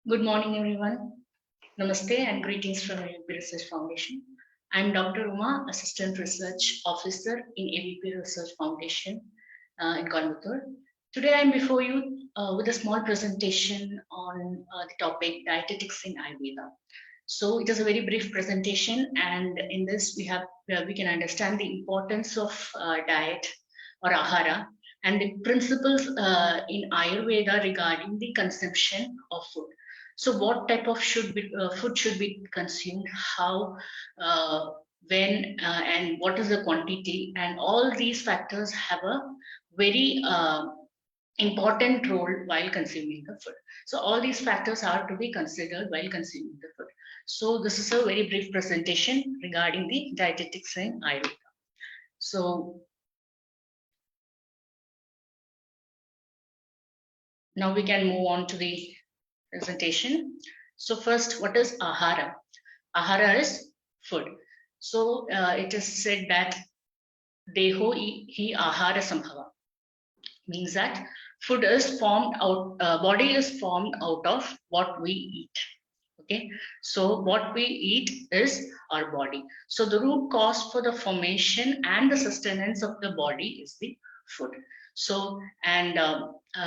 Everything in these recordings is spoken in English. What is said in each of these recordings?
Good morning, everyone. Namaste and greetings from AVP Research Foundation. I'm Dr. Uma, Assistant Research Officer in AVP Research Foundation in Coimbatore. Today, I'm before you with a small presentation on the topic Dietetics in Ayurveda. So it is a very brief presentation, and in this we can understand the importance of diet or ahara and the principles in Ayurveda regarding the consumption of food. So what type of food should be consumed, how, uh, when, and what is the quantity, and all these factors have a very important role while consuming the food. So all these factors are to be considered while consuming the food. So this is a very brief presentation regarding the dietetics in Ayurveda. So now we can move on to the presentation. So first, what is ahara? Ahara is food. So it is said that deho hi ahara sambhava, means that food is formed out, body is formed out of what we eat. Okay, so what we eat is our body. So the root cause for the formation and the sustenance of the body is the food. So, and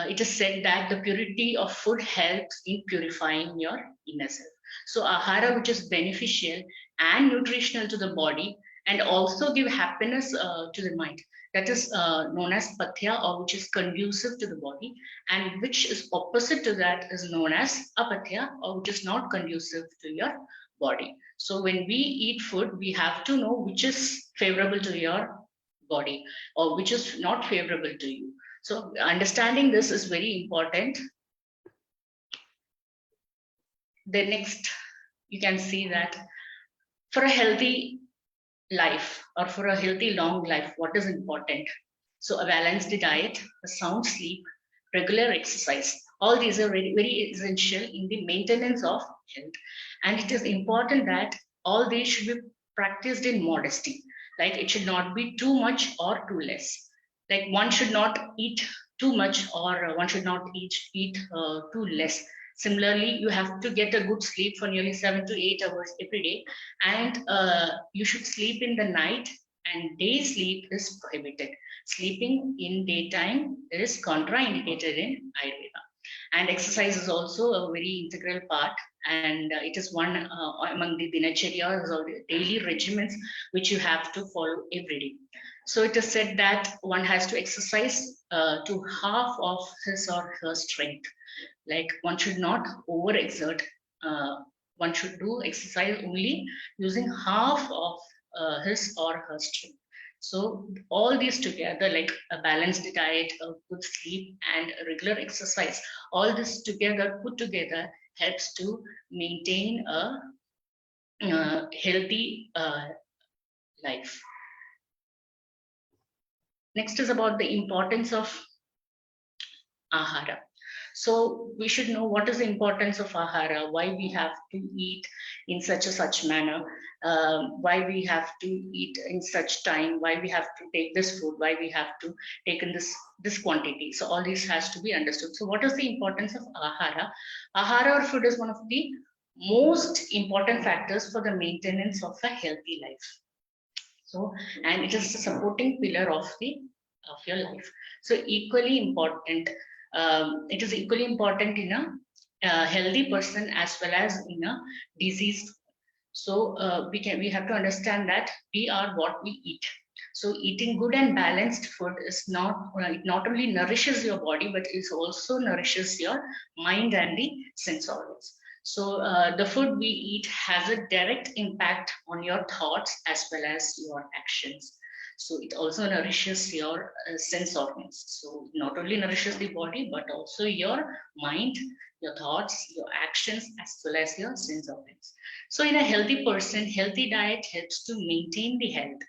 it is said that the purity of food helps in purifying your inner self. So ahara, which is beneficial and nutritional to the body and also give happiness to the mind, that is known as pathya, or which is conducive to the body, and which is opposite to that is known as apatya, or which is not conducive to your body. So when we eat food, we have to know which is favorable to your body or which is not favorable to you. So understanding this is very important. The next, you can see that for a healthy life or for a healthy long life, what is important? So a balanced diet, a sound sleep, regular exercise, all these are very, very essential in the maintenance of health. And it is important that all these should be practiced in modesty. Like it should not be too much or too less. Like one should not eat too much or one should not eat too less. Similarly, you have to get a good sleep for nearly 7 to 8 hours every day, and you should sleep in the night. And day sleep is prohibited. Sleeping in daytime is contraindicated in Ayurveda. And exercise is also a very integral part, and it is one among the dinacharya or the daily regimens which you have to follow every day. So it is said that one has to exercise to half of his or her strength. Like one should not overexert. One should do exercise only using half of his or her strength. So all these together, like a balanced diet, a good sleep, and a regular exercise, all this together, put together, helps to maintain a healthy life. Next is about the importance of ahara. So we should know what is the importance of ahara, why we have to eat in such manner, why we have to eat in such time, why we have to take this food, why we have to take in this quantity. So all this has to be understood. So what is the importance of ahara? Ahara or food is one of the most important factors for the maintenance of a healthy life. So, and it is a supporting pillar of your life. So equally important, it is equally important in a healthy person as well as in a diseased. So we have to understand that we are what we eat. So eating good and balanced food is it not only nourishes your body, but it also nourishes your mind and the sense organs. So the food we eat has a direct impact on your thoughts as well as your actions. So it also nourishes your sense organs. So not only nourishes the body, but also your mind, your thoughts, your actions, as well as your sense organs. So in a healthy person, healthy diet helps to maintain the health,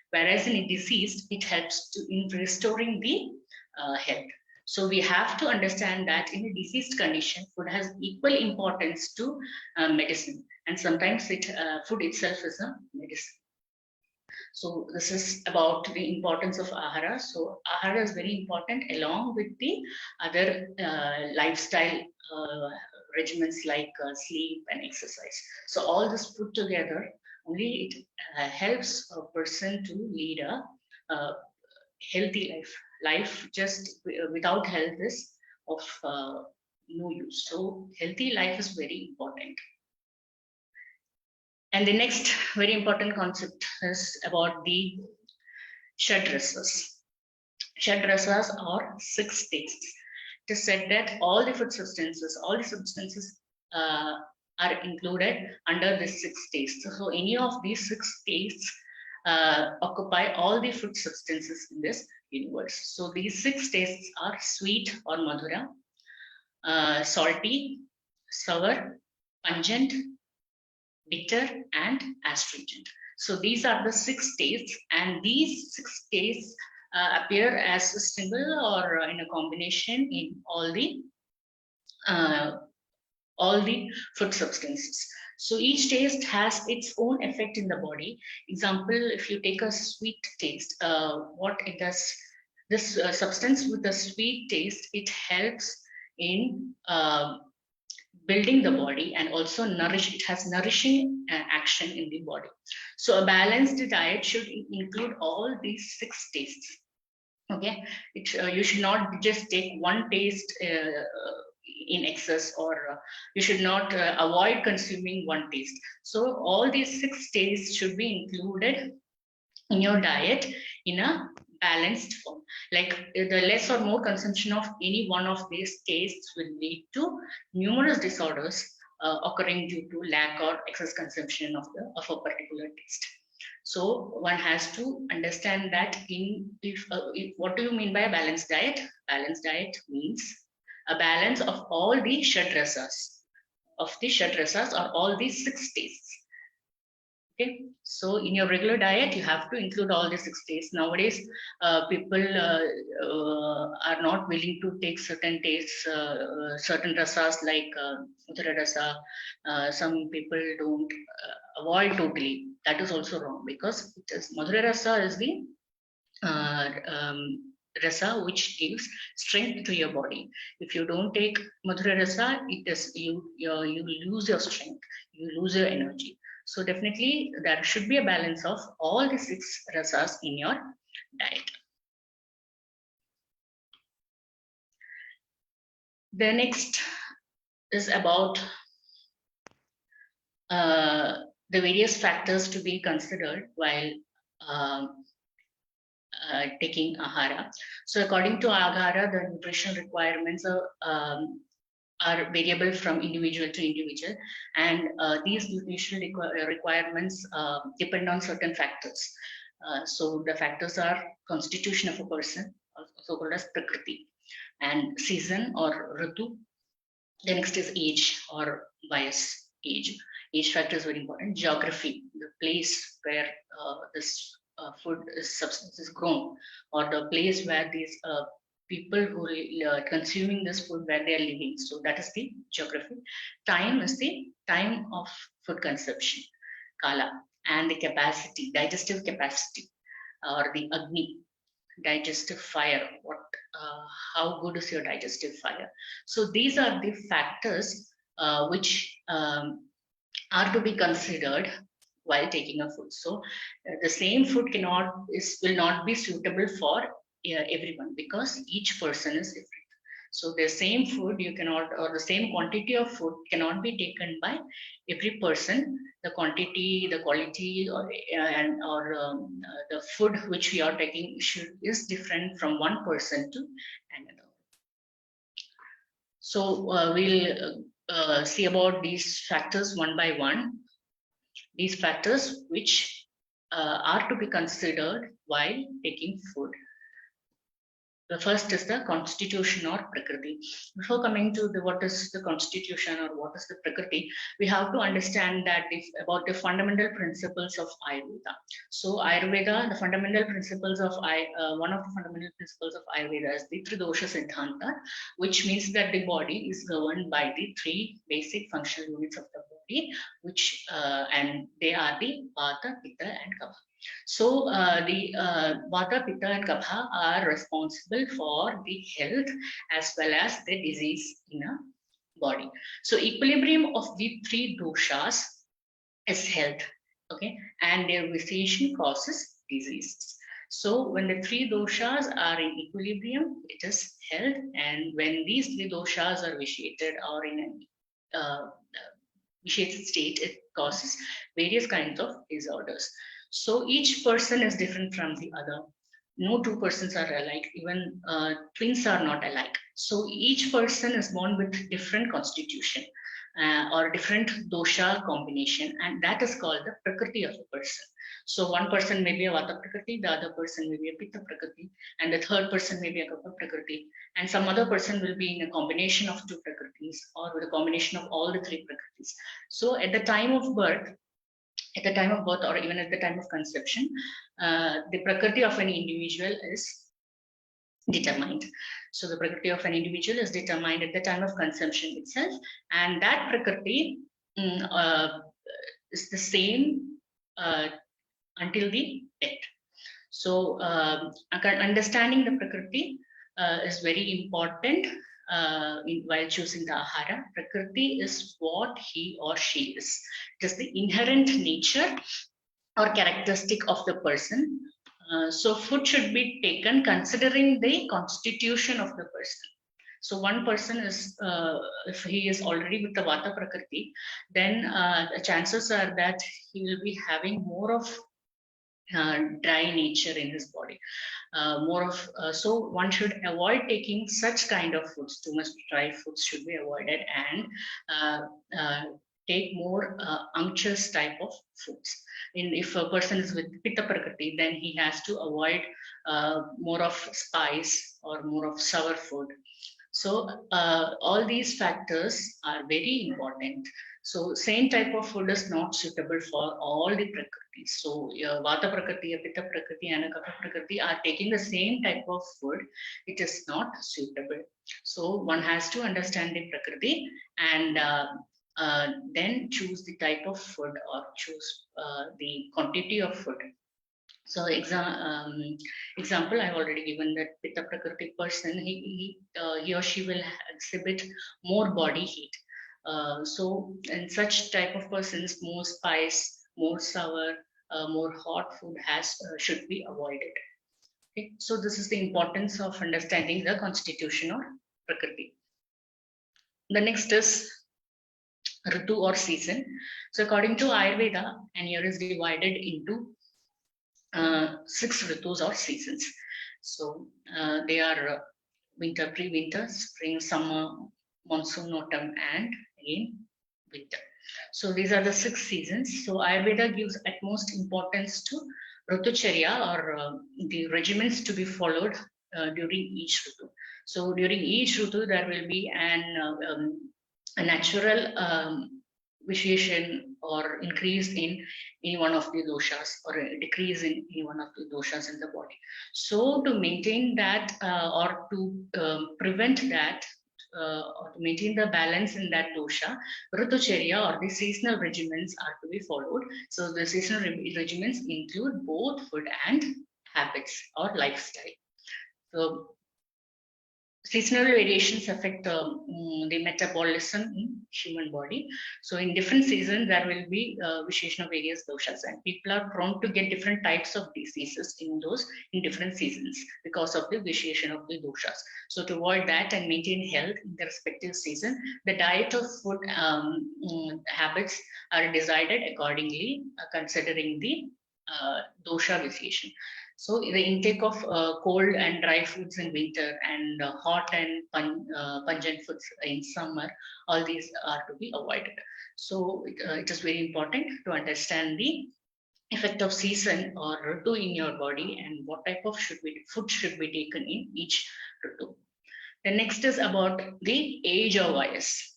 whereas in a diseased, it helps to in restoring the health. So we have to understand that in a diseased condition, food has equal importance to medicine, and sometimes food itself is a medicine. So this is about the importance of ahara. So ahara is very important along with the other lifestyle regimens like sleep and exercise. So all this put together, only it helps a person to lead a healthy life. Life just without health is of no use. So healthy life is very important. And the next very important concept is about the Rasas. Rasas are six tastes. It is said that all the substances uh, are included under the six tastes. So any of these six tastes occupy all the food substances in this universe. So these six tastes are sweet or madhura, salty, sour, pungent, bitter, and astringent. So these are the six tastes, and these six tastes appear as a single or in a combination in uh, all the food substances. So each taste has its own effect in the body. Example, if you take a sweet taste, what it does, this substance with a sweet taste, it helps in building the body, and also it has nourishing action in the body. So a balanced diet should include all these six tastes. Okay, you should not just take one taste in excess, or you should not avoid consuming one taste. So all these six tastes should be included in your diet in a balanced form. Like the less or more consumption of any one of these tastes will lead to numerous disorders occurring due to lack or excess consumption of a particular taste. So one has to understand that if what do you mean by a balanced diet? Balanced diet means a balance of all the rasas, or all these six tastes. Okay, so in your regular diet, you have to include all the six tastes. Nowadays, people are not willing to take certain tastes, certain rasas like Uttara rasa. Some people don't avoid totally. That is also wrong, because it is Madhura rasa is the uh, um, rasa which gives strength to your body. If you don't take Madhura rasa, it is you lose your strength, you lose your energy. So definitely there should be a balance of all the six rasas in your diet. The next is about the various factors to be considered while um, taking ahara. So according to ahara, the nutritional requirements are variable from individual to individual, and these nutritional requirements depend on certain factors. So the factors are constitution of a person, also called as prakriti, and season or ritu. The next is age or bias. Age factor is very important. Geography, the place where this food substance is grown, or the place where these people who are consuming this food, where they are living. So that is the geography. Time is the time of food consumption, kala, and the capacity, digestive capacity, or the agni, digestive fire. How good is your digestive fire? So these are the factors which are to be considered while taking a food. So the same food will not be suitable for everyone, because each person is different. So the same food you cannot, or the same quantity of food cannot be taken by every person. The quantity, the quality, or the food which we are taking is different from one person to another. So we'll see about these factors one by one. These factors which are to be considered while taking food. The first is the constitution or prakriti. Before coming to what is the constitution or what is the prakriti, we have to understand that about the fundamental principles of Ayurveda. So Ayurveda, the fundamental principles of one of the fundamental principles of Ayurveda is the Tridosha Siddhanta, which means that the body is governed by the three basic functional units of the body, which and they are the Vata, Pitta, and Kapha. So the Vata, Pitta, and Kapha are responsible for the health as well as the disease in a body. So equilibrium of the three doshas is health, okay, and their vitiation causes diseases. So when the three doshas are in equilibrium, it is health, and when these three doshas are vitiated or in a vitiated state, it causes various kinds of disorders. So each person is different from the other. No two persons are alike, even twins are not alike. So each person is born with different constitution or different dosha combination, and that is called the prakriti of a person. So one person may be a vata prakriti, the other person may be a pitta prakriti, and the third person may be a kapha prakriti, and some other person will be in a combination of two prakritis or with a combination of all the three prakritis. So at the time of birth or even at the time of conception, the prakriti of an individual is determined. So the prakriti of an individual is determined at the time of conception itself, and that prakriti is the same until the death. So understanding the prakriti is very important while choosing the ahara. Prakriti is what he or she is. It is the inherent nature or characteristic of the person. So food should be taken considering the constitution of the person. So one person is, if he is already with the vata prakriti, then the chances are that he will be having more of dry nature in his body. So one should avoid taking such kind of foods. Too much dry foods should be avoided, and uh, uh, take more unctuous type of foods. If a person is with pitta prakriti, then he has to avoid more of spice or more of sour food. So all these factors are very important. So same type of food is not suitable for all the prakritis. So vata prakriti, pitta prakriti, and kapha prakriti are taking the same type of food. It is not suitable. So one has to understand the prakriti and then choose the type of food or choose the quantity of food. So example, I've already given that pitta prakriti person, he or she will exhibit more body heat. So in such type of persons, more spice, more sour, more hot food should be avoided. Okay, so this is the importance of understanding the constitution or prakriti. The next is ritu or season. So according to Ayurveda, an year is divided into 6 ritus or seasons. So they are winter, pre-winter, spring, summer, monsoon, autumn, and again winter. So these are the 6 seasons. So Ayurveda gives utmost importance to Ritucharya or the regimens to be followed during each ritu. So during each ritu, there will be a natural vitiation or increase in any one of the doshas or a decrease in any one of the doshas in the body. So to maintain that or to prevent that or to maintain the balance in that dosha, Ritucharya or the seasonal regimens are to be followed. So the seasonal regimens include both food and habits or lifestyle. So seasonal variations affect the metabolism in human body. So in different seasons, there will be vitiation of various doshas, and people are prone to get different types of diseases in different seasons because of the vitiation of the doshas. So to avoid that and maintain health in the respective season, the diet of food habits are decided accordingly, considering the dosha vitiation. So the intake of cold and dry foods in winter and hot and pungent foods in summer, all these are to be avoided. So it is very important to understand the effect of season or ritu in your body and what type of food should be taken in each ritu. The next is about the age of bias.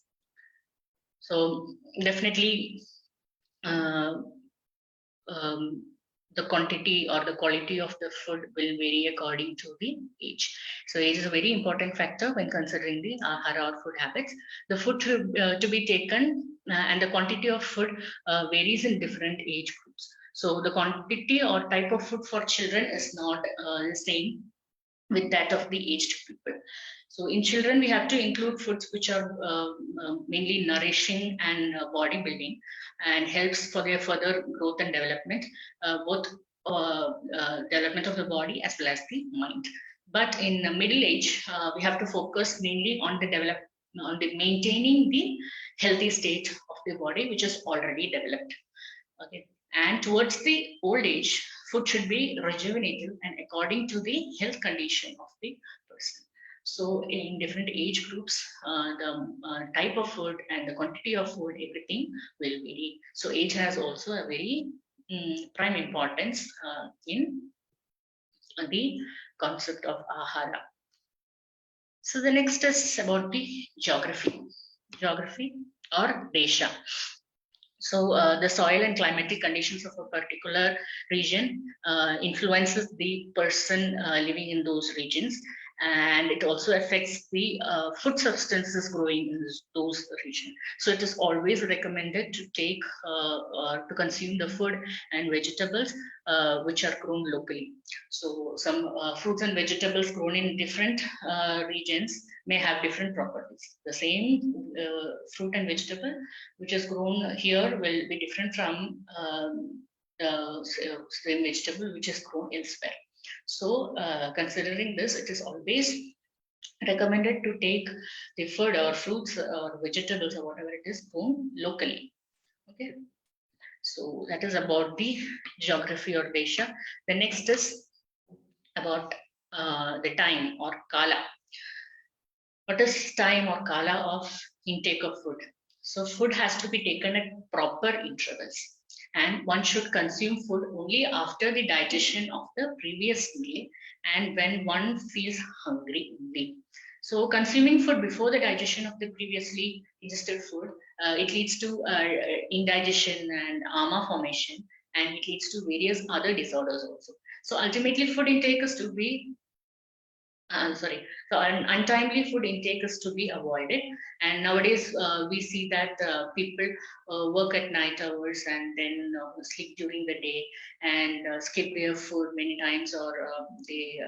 So definitely uh, um, the quantity or the quality of the food will vary according to the age. So age is a very important factor when considering the ahara or food habits. The food to be taken and the quantity of food varies in different age groups. So the quantity or type of food for children is not the same with that of the aged people. So in children, we have to include foods which are mainly nourishing and bodybuilding, and helps for their further growth and development, both development of the body as well as the mind. But in the middle age, we have to focus mainly on the on the maintaining the healthy state of the body, which is already developed. Okay. And towards the old age, food should be rejuvenative and according to the health condition of the person. So in different age groups, the type of food and the quantity of food, everything will vary. So age has also a very prime importance in the concept of ahara. So the next is about the geography or desha. So the soil and climatic conditions of a particular region influences the person living in those regions, and it also affects the food substances growing in those regions. So it is always recommended to take or to consume the food and vegetables which are grown locally. So some fruits and vegetables grown in different regions may have different properties. The same fruit and vegetable which is grown here will be different from the same vegetable which is grown elsewhere. So considering this, it is always recommended to take the food or fruits or vegetables or whatever it is grown locally. Okay. So that is about the geography or desha. The next is about the time or kala. What is time or kala of intake of food? So food has to be taken at proper intervals, and one should consume food only after the digestion of the previous meal and when one feels hungry only. So consuming food before the digestion of the previously ingested food, it leads to indigestion and ama formation, and it leads to various other disorders also. So ultimately, food intake is to be sorry. So an untimely food intake is to be avoided. And nowadays we see that people work at night hours and then sleep during the day and skip their food many times, or they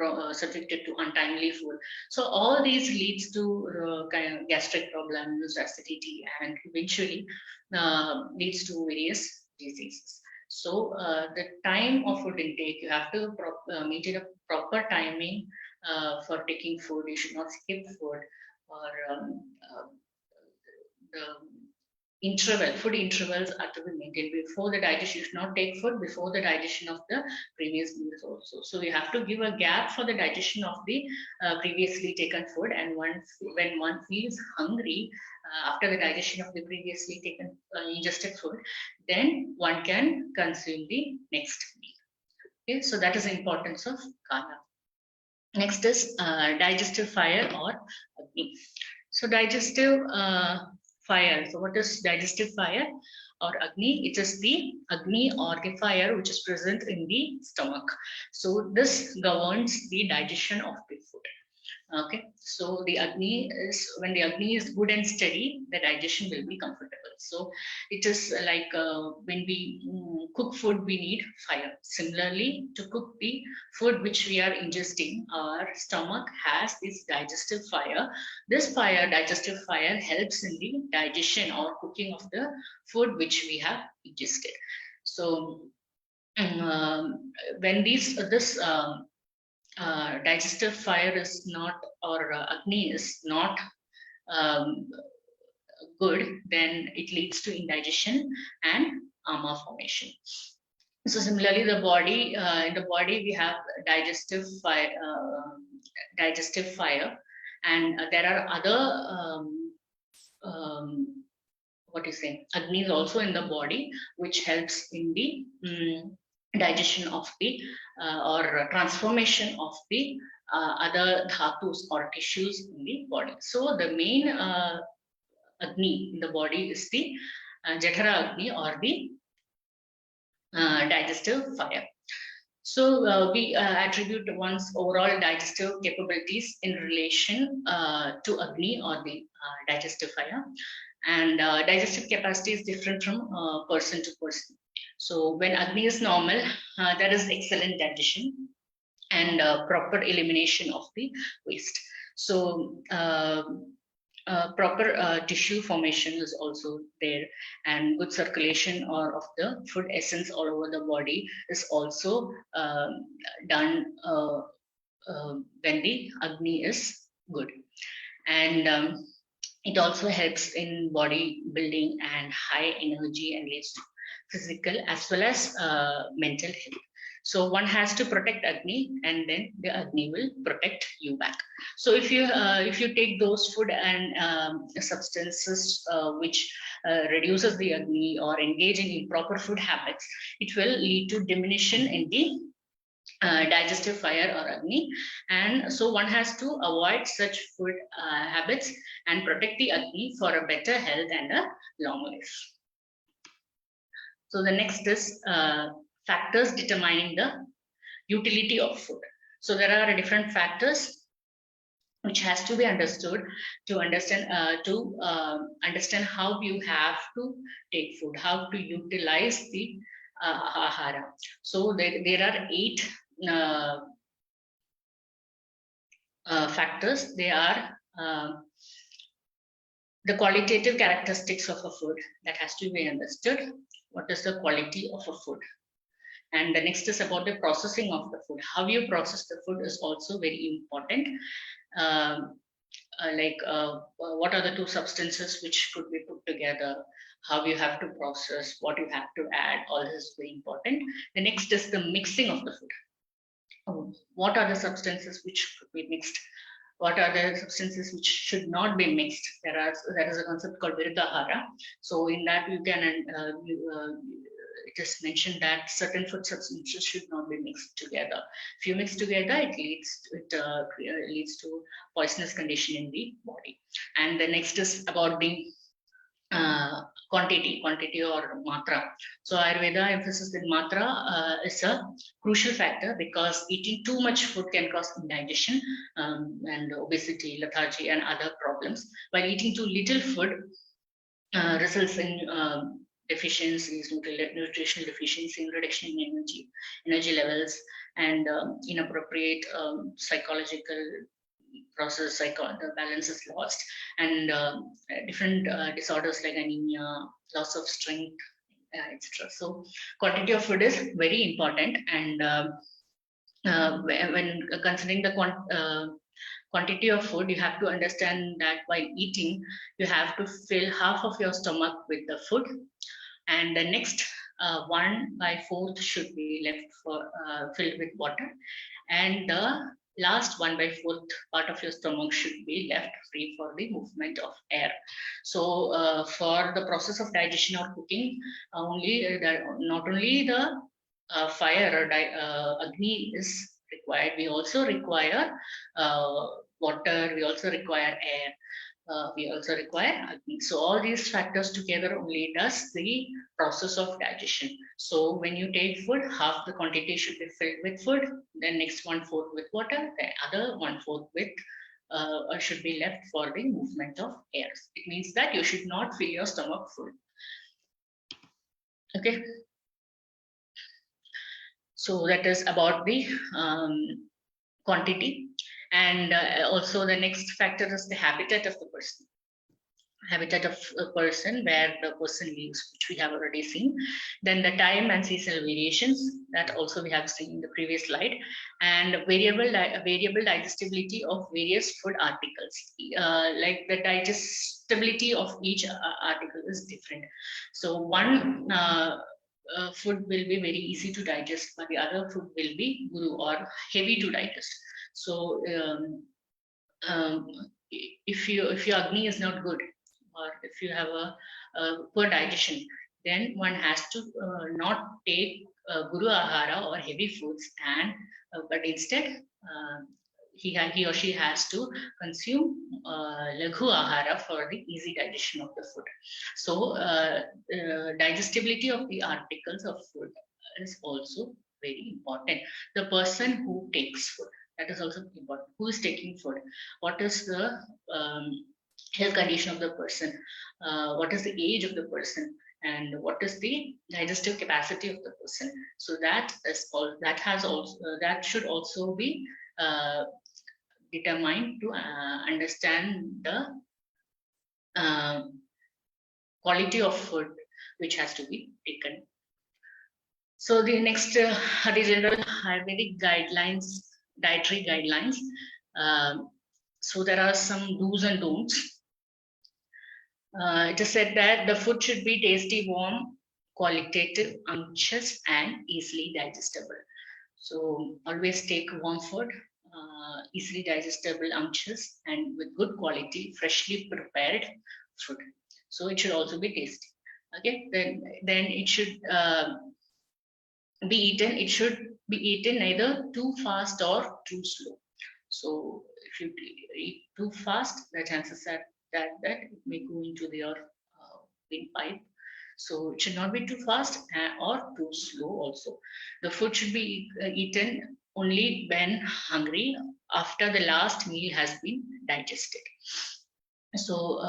are subjected to untimely food. So all these leads to kind of gastric problems, acidity, and eventually leads to various diseases. So the time of food intake, you have to maintain a proper timing for taking food. You should not skip food, or the food intervals are to be maintained before the digestion. You should not take food before the digestion of the previous meals also. So you have to give a gap for the digestion of the previously taken food, and when one feels hungry after the digestion of the previously taken ingested food, then one can consume the next meal. Okay, so that is the importance of kala. Next is digestive fire or agni. So digestive fire. So what is digestive fire or agni? It is the agni or the fire which is present in the stomach. So this governs the digestion of the food. Okay, so the agni is, when the agni is good and steady, the digestion will be comfortable. So it is like when we cook food, we need fire. Similarly, to cook the food which we are ingesting, our stomach has this digestive fire. This fire, digestive fire, helps in the digestion or cooking of the food which we have ingested. So when this digestive fire is not, or agni is not um, good, then it leads to indigestion and ama formation. So similarly, the body, in the body we have digestive fire, and there are other what you say, agni is also in the body, which helps in the digestion of the or transformation of the other dhatus or tissues in the body. So the main agni in the body is the Jఠra agni or the digestive fire. So we attribute one's overall digestive capabilities in relation to agni or the digestive fire, and digestive capacity is different from person to person. So when agni is normal, there is excellent digestion, and proper elimination of the waste. So proper tissue formation is also there, and good circulation or of the food essence all over the body is also done when the Agni is good. And it also helps in body building and high energy, and leads to physical as well as mental health. So one has to protect Agni, and then the Agni will protect you back. So if you take those food and substances which reduces the Agni, or engage in improper food habits, it will lead to diminution in the digestive fire or Agni. And so one has to avoid such food habits and protect the Agni for a better health and a long life. So the next is factors determining the utility of food. So there are different factors which has to be understood to understand how you have to take food, how to utilize the ahara. So there are 8 uh, factors. They are the qualitative characteristics of a food that has to be understood. What is the quality of a food? And the next is about the processing of the food. How you process the food is also very important. What are the 2 substances which could be put together, how you have to process, what you have to add, all this is very important. The next is the mixing of the food. What are the substances which could be mixed? What are the substances which should not be mixed? There is a concept called Viruddhahara. So in that it is mentioned that certain food substances should not be mixed together. If you mix together, it leads to poisonous condition in the body. And the next is about the quantity or matra. So Ayurveda emphasis in matra is a crucial factor, because eating too much food can cause indigestion and obesity, lethargy, and other problems. While eating too little food results in deficiencies, nutritional deficiency, reduction in energy levels, and inappropriate psychological process, the balance is lost, and different disorders like anemia, loss of strength, etc. So quantity of food is very important, and when considering the quantity of food, you have to understand that while eating, you have to fill half of your stomach with the food, and the next 1/4 should be left for filled with water, and the last 1/4 part of your stomach should be left free for the movement of air. So for the process of digestion or cooking, not only the fire or agni is required, we also require water, we also require air, we also require agni. So all these factors together only does the process of digestion. So when you take food, half the quantity should be filled with food, then next 1/4 with water, the other 1/4 with should be left for the movement of air. It means that you should not fill your stomach full. Okay. So that is about the quantity. And also the next factor is the habitat of the person. Habitat of a person, where the person lives, which we have already seen. Then the time and seasonal variations, that also we have seen in the previous slide. And variable digestibility of various food articles. Like the digestibility of each article is different. So one food will be very easy to digest, but the other food will be guru or heavy to digest. So if your agni is not good, or if you have a poor digestion, then one has to not take guru ahara or heavy foods, and but instead he or she has to consume laghu ahara for the easy digestion of the food. So digestibility of the articles of food is also very important. The person who takes food, that is also important. Who is taking food? What is the health condition of the person? What is the age of the person? and what is the digestive capacity of the person. So that is all, that should also be determined to understand the uh, quality of food which has to be taken. So the next are the general Ayurvedic guidelines, dietary guidelines. So there are some do's and don'ts. It is said that the food should be tasty, warm, qualitative, unctuous, and easily digestible. So always take warm food, easily digestible, unctuous, and with good quality, freshly prepared food. So it should also be tasty. Okay, then it should be eaten. It should be eaten neither too fast or too slow. So if you eat too fast, the chances are that it may go into your windpipe. So it should not be too fast or too slow also. The food should be eaten only when hungry, after the last meal has been digested. So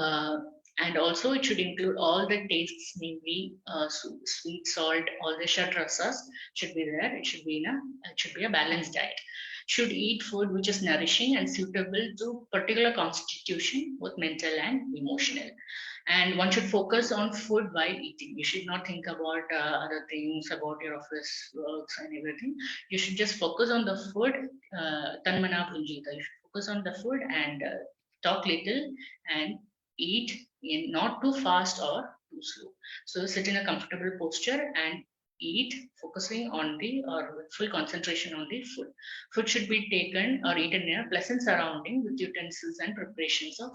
and also it should include all the tastes, namely sweet, salt, all the shat rasas should be there. It should be a balanced diet. Should eat food which is nourishing and suitable to particular constitution, both mental and emotional. And one should focus on food while eating. You should not think about other things, about your office works and everything. You should just focus on the food. Tanmana punjita. You should focus on the food and talk little and eat in not too fast or too slow. So sit in a comfortable posture and eat, focusing on the or with full concentration on the food. Food should be taken or eaten in a pleasant surrounding with utensils and preparations of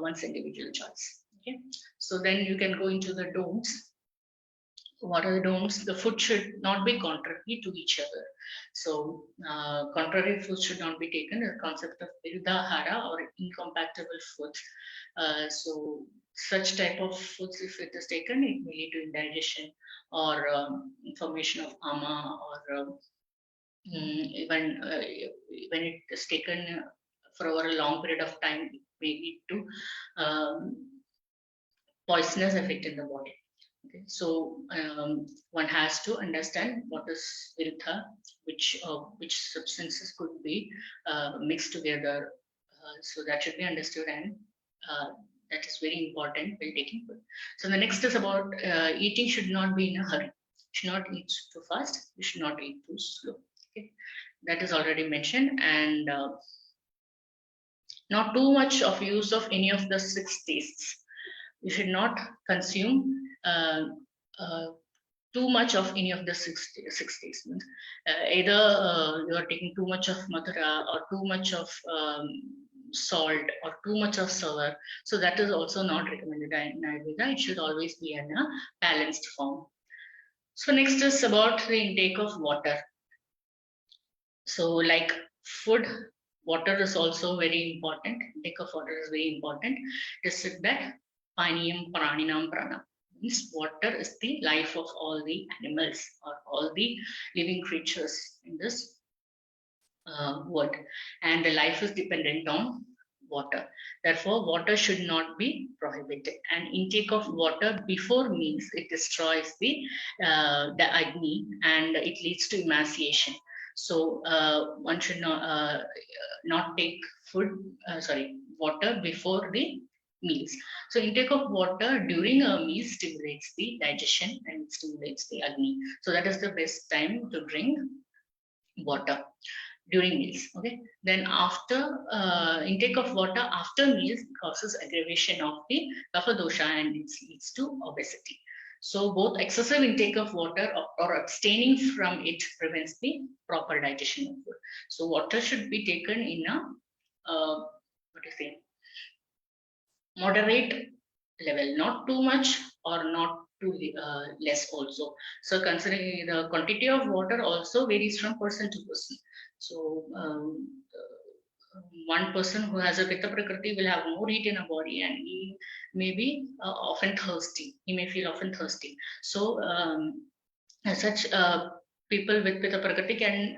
one's individual choice. Okay, so then you can go into the don'ts. What are the don'ts? The food should not be contrary to each other. So contrary foods should not be taken. The concept of ahara or incompatible foods. So such type of foods, if it is taken, it may lead to indigestion or formation of ama, or even when it is taken for over a long period of time, it may lead to poisonous effect in the body. Okay, so one has to understand what is viruddha, which substances could be mixed together. So that should be understood, and that is very important while taking food. So the next is about eating should not be in a hurry. You should not eat too fast. You should not eat too slow. Okay, that is already mentioned, and not too much of use of any of the six tastes. You should not consume uh, too much of any of the six tastes. Either you are taking too much of madhura or too much of salt or too much of sour. So that is also not recommended in Ayurveda. It should always be in a balanced form. So next is about the intake of water. So like food, water is also very important. Intake of water is very important. It is said that Paniyam Praninam Pranam means water is the life of all the animals or all the living creatures in this world, and the life is dependent on water. Therefore, water should not be prohibited. And intake of water before meals, it destroys the agni and it leads to emaciation. So one should not take water before the meals. So intake of water during a meal stimulates the digestion and stimulates the agni. So that is the best time to drink water during meals. Okay, then after intake of water after meals causes aggravation of the kapha dosha and it leads to obesity. So both excessive intake of water or abstaining from it prevents the proper digestion of food. So water should be taken in a what do you say, moderate level, not too much or not too less also. So considering the quantity of water also varies from person to person. So one person who has a pitta prakriti will have more heat in a body and he may be often thirsty. He may feel often thirsty. So as such, people with pitta prakriti can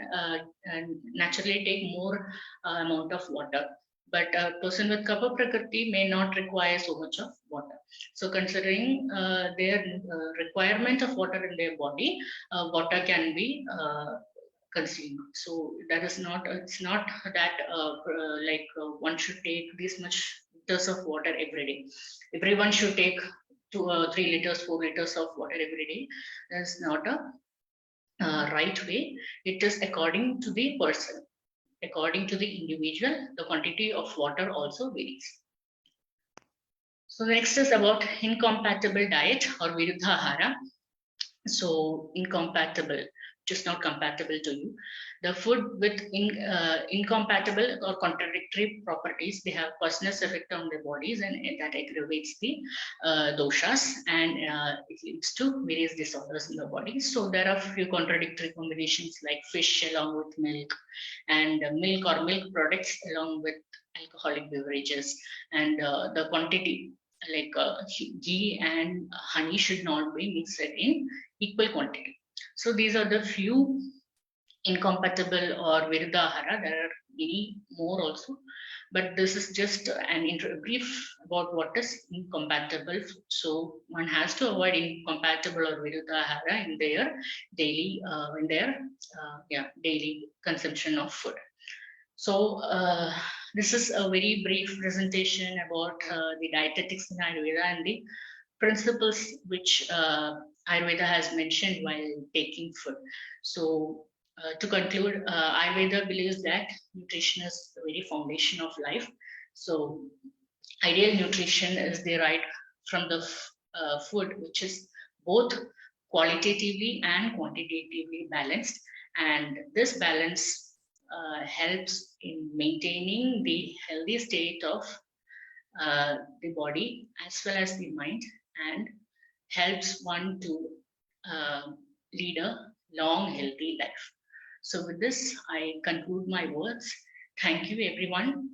naturally take more amount of water. but a person with Kapha Prakriti may not require so much of water. So considering their requirement of water in their body, water can be consumed. So that is not, it's not that one should take this much liters of water every day. Everyone should take 3 liters, 4 liters of water every day. That's not a right way. It is according to the person, according to the individual, the quantity of water also varies. So next is about incompatible diet or viruddha ahara. So incompatible, just not compatible to you. The food with incompatible or contradictory properties, they have poisonous effect on their bodies, and that aggravates the doshas, and it leads to various disorders in the body. So there are few contradictory combinations like fish along with milk, and milk or milk products along with alcoholic beverages, and the quantity like ghee and honey should not be mixed in equal quantity. So these are the few incompatible or viruddha ahara. There are many more also, but this is just an brief about what is incompatible food. So one has to avoid incompatible or viruddha ahara in their daily daily consumption of food. So this is a very brief presentation about the dietetics in Ayurveda and the principles which Ayurveda has mentioned while taking food. So to conclude, Ayurveda believes that nutrition is the very foundation of life. So ideal nutrition is derived from the food which is both qualitatively and quantitatively balanced, and this balance helps in maintaining the healthy state of the body as well as the mind, and helps one to uh, lead a long healthy life. So with this I conclude my words. Thank you everyone.